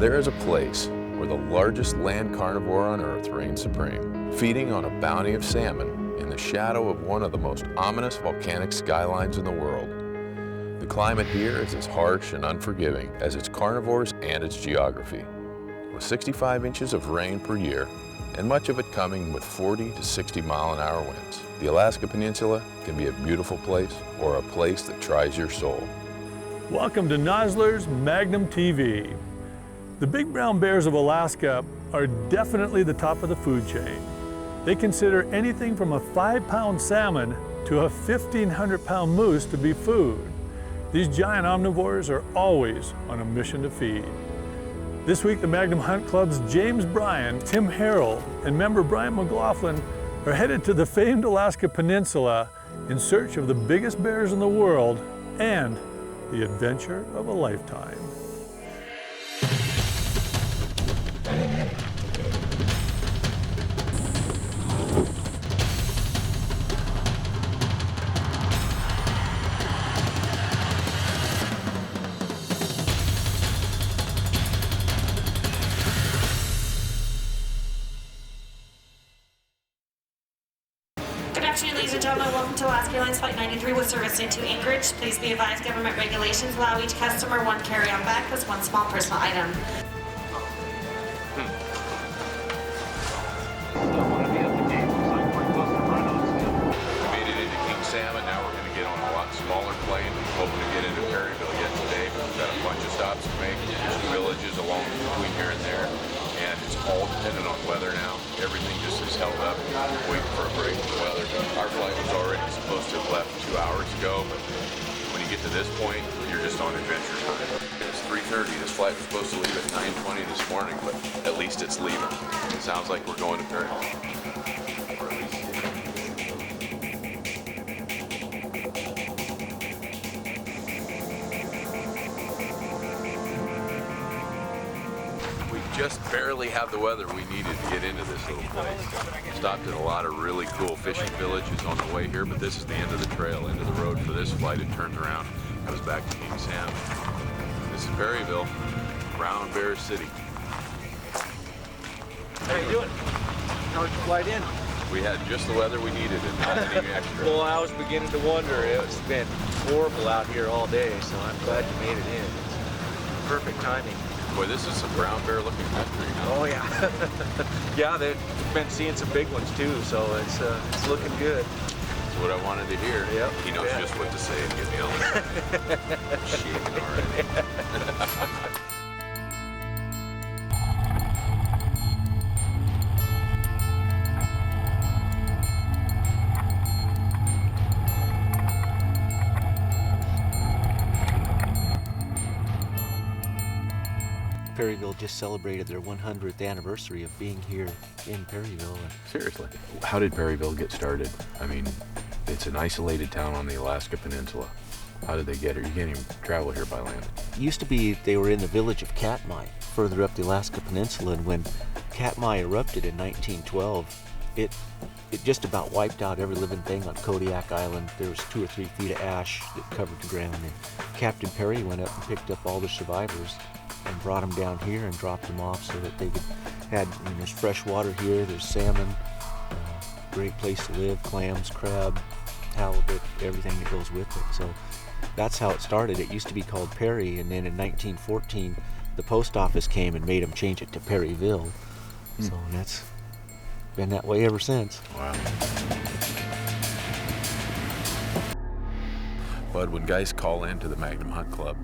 There is a place where the largest land carnivore on Earth reigns supreme, feeding on a bounty of salmon in the shadow of one of the most ominous volcanic skylines in the world. The climate here is as harsh and unforgiving as its carnivores and its geography. With 65 inches of rain per year, and much of it coming with 40 to 60 mile-an-hour winds, the Alaska Peninsula can be a beautiful place or a place that tries your soul. Welcome to Nosler's Magnum TV. The big brown bears of Alaska are definitely the top of the food chain. They consider anything from a 5-pound salmon to a 1,500-pound moose to be food. These giant omnivores are always on a mission to feed. This week, the Magnum Hunt Club's James Bryan, Tim Harrell, and member Brian McLaughlin are headed to the famed Alaska Peninsula in search of the biggest bears in the world and the adventure of a lifetime. Ladies and gentlemen, welcome to Alaska Airlines Flight 93 with service into Anchorage. Please be advised government regulations allow each customer one carry-on bag plus one small personal item. Made it into King Salmon, now we're going to get on a lot smaller plane. Hoping to get into Perryville yet today, but we've got a bunch of stops to make. There's villages along between here and there, and it's all dependent on weather now. Everything just is held up, waiting for a break in the weather. Our flight was already supposed to have left 2 hours ago, but when you get to this point, you're just on adventure time. It's 3:30. This flight was supposed to leave at 9:20 this morning, but at least it's leaving. It sounds like we're going to Perryville. Just barely have the weather we needed to get into this little place. Stopped at a lot of really cool fishing villages on the way here, but this is the end of the trail, end of the road for this flight. It turns around, goes back to King Salmon. This is Perryville, Brown Bear City. How you doing? How'd you flight in? We had just the weather we needed and not any extra. Well, I was beginning to wonder. It's been horrible out here all day, so I'm glad you made it in. It's perfect timing. Boy, this is some brown bear looking country, huh? Oh yeah. Yeah, they've been seeing some big ones too, so it's looking good. That's what I wanted to hear. Yep. He knows just what to say and get me on the shaking already. Perryville just celebrated their 100th anniversary of being here in Perryville. Seriously, how did Perryville get started? I mean, it's an isolated town on the Alaska Peninsula. How did they get here? You can't even travel here by land. It used to be they were in the village of Katmai, further up the Alaska Peninsula, and when Katmai erupted in 1912, it just about wiped out every living thing on Kodiak Island. There was 2 or 3 feet of ash that covered the ground, and Captain Perry went up and picked up all the survivors and brought them down here and dropped them off so that they could there's fresh water here, there's salmon, great place to live, clams, crab, halibut, everything that goes with it. So that's how it started. It used to be called Perry, and then in 1914 the post office came and made them change it to Perryville. So that's been that way ever since. Wow. Bud, when guys call into the Magnum Hunt Club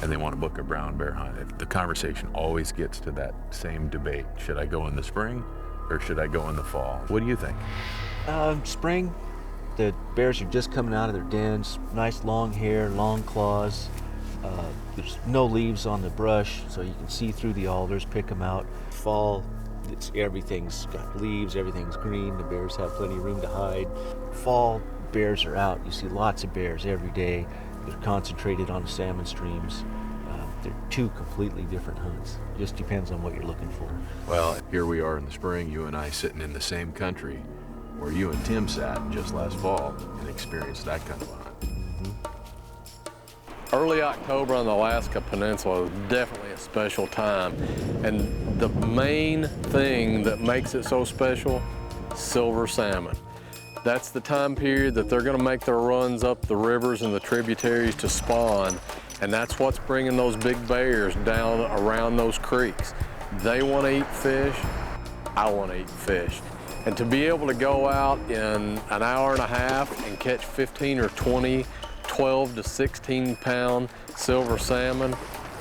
and they want to book a brown bear hunt, the conversation always gets to that same debate. Should I go in the spring or should I go in the fall? What do you think? Spring, the bears are just coming out of their dens, nice long hair, long claws. There's no leaves on the brush, so you can see through the alders, pick them out. Fall, everything's got leaves, everything's green, the bears have plenty of room to hide. Fall, bears are out. You see lots of bears every day. They're concentrated on the salmon streams. They're 2 completely different hunts. Just depends on what you're looking for. Well, here we are in the spring, you and I sitting in the same country where you and Tim sat just last fall and experienced that kind of a hunt. Early October on the Alaska Peninsula is definitely a special time. And the main thing that makes it so special, silver salmon. That's the time period that they're going to make their runs up the rivers and the tributaries to spawn. And that's what's bringing those big bears down around those creeks. They want to eat fish, I want to eat fish. And to be able to go out in an hour and a half and catch 15 or 20, 12 to 16 pound silver salmon,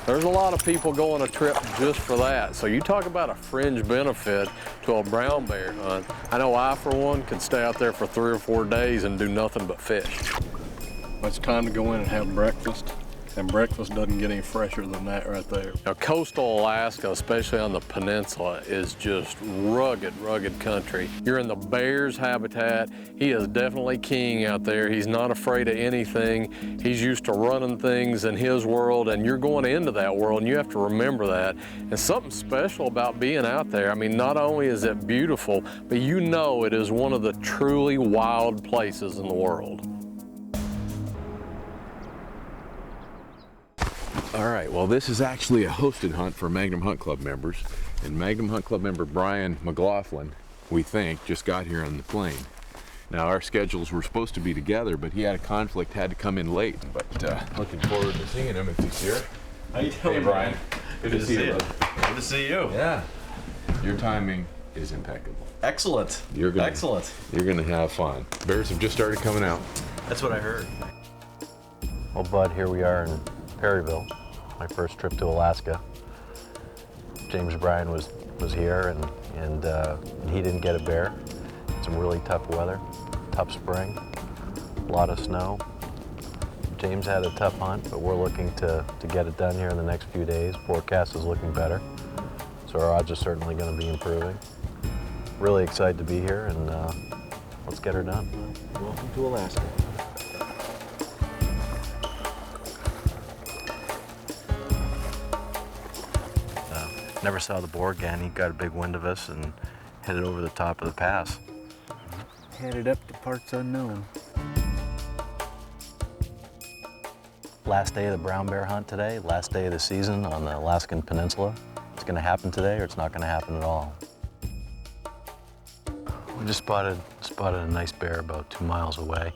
there's a lot of people going a trip just for that. So you talk about a fringe benefit to a brown bear hunt. I know I, for one, could stay out there for 3 or 4 days and do nothing but fish. It's time to go in and have breakfast. And breakfast doesn't get any fresher than that right there. Now, coastal Alaska, especially on the peninsula, is just rugged, rugged country. You're in the bear's habitat. He is definitely king out there. He's not afraid of anything. He's used to running things in his world, and you're going into that world, and you have to remember that. And something special about being out there. I mean, not only is it beautiful, but you know it is one of the truly wild places in the world. All right, well, this is actually a hosted hunt for Magnum Hunt Club members. And Magnum Hunt Club member Brian McLaughlin, we think, just got here on the plane. Now, our schedules were supposed to be together, but he had a conflict, had to come in late. But looking forward to seeing him if he's here. How you doing? Hey, Brian. Good to see you, brother. Good to see you. Yeah. Your timing is impeccable. Excellent. Excellent. You're gonna have fun. Bears have just started coming out. That's what I heard. Well, Bud, here we are in Perryville, my first trip to Alaska. James Bryan was here, and he didn't get a bear. Some really tough weather, tough spring, a lot of snow. James had a tough hunt, but we're looking to get it done here in the next few days. Forecast is looking better, so our odds are certainly going to be improving. Really excited to be here, and let's get her done. Welcome to Alaska. Never saw the boar again. He got a big wind of us and headed over the top of the pass. Headed up to parts unknown. Last day of the brown bear hunt today, last day of the season on the Alaskan Peninsula. It's going to happen today or it's not going to happen at all. We just spotted a nice bear about 2 miles away.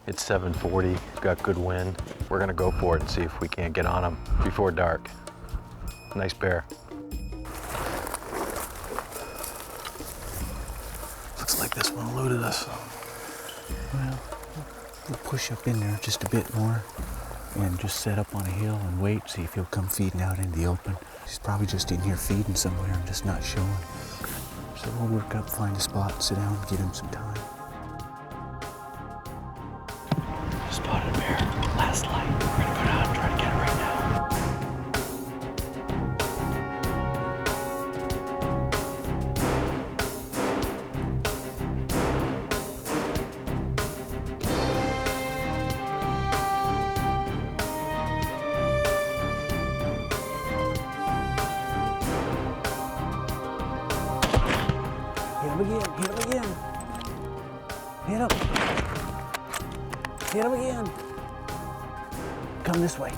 It's 7:40, got good wind. We're going to go for it and see if we can't get on him before dark. Nice bear. Looks like this one eluded us. Well, we'll push up in there just a bit more and just set up on a hill and wait, see if he'll come feeding out in the open. He's probably just in here feeding somewhere and just not showing. So we'll work up, find a spot, sit down, give him some time. Spotted a bear. Last light. We're gonna put it out and try to get it right now. Hit him again. Hit him. Hit him again. Come this way.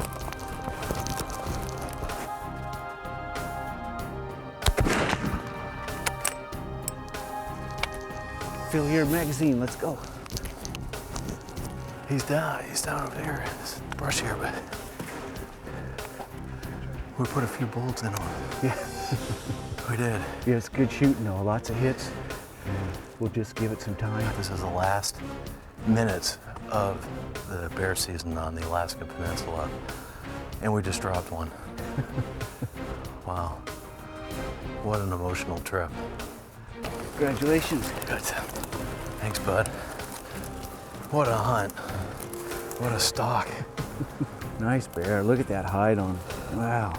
Fill your magazine, let's go. He's down over there. There's brush here, but we put a few bolts in him. Yeah. We did. Yeah, it's good shooting though, lots of hits. We'll just give it some time. This is the last minutes of the bear season on the Alaska Peninsula, and we just dropped one. Wow. What an emotional trip. Congratulations. Good. Thanks, bud. What a hunt. What a stalk. Nice bear. Look at that hide on. Wow.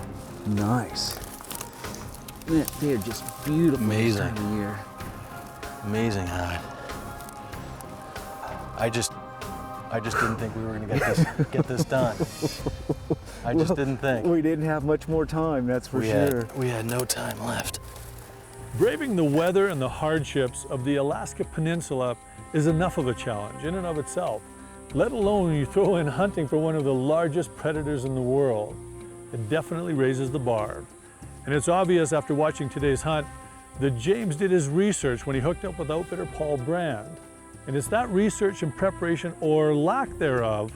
Nice. They're just beautiful. Amazing. This time of year. Amazing hide. I just didn't think we were gonna get this done. I just didn't think. We didn't have much more time, that's for sure. We had no time left. Braving the weather and the hardships of the Alaska Peninsula is enough of a challenge in and of itself. let alone when you throw in hunting for one of the largest predators in the world. It definitely raises the bar. And it's obvious after watching today's hunt that James did his research when he hooked up with outfitter Paul Brand. And it's that research and preparation, or lack thereof,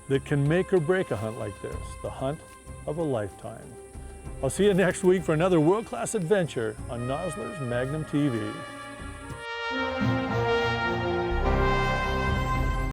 that can make or break a hunt like this, the hunt of a lifetime. I'll see you next week for another world-class adventure on Nosler's Magnum TV.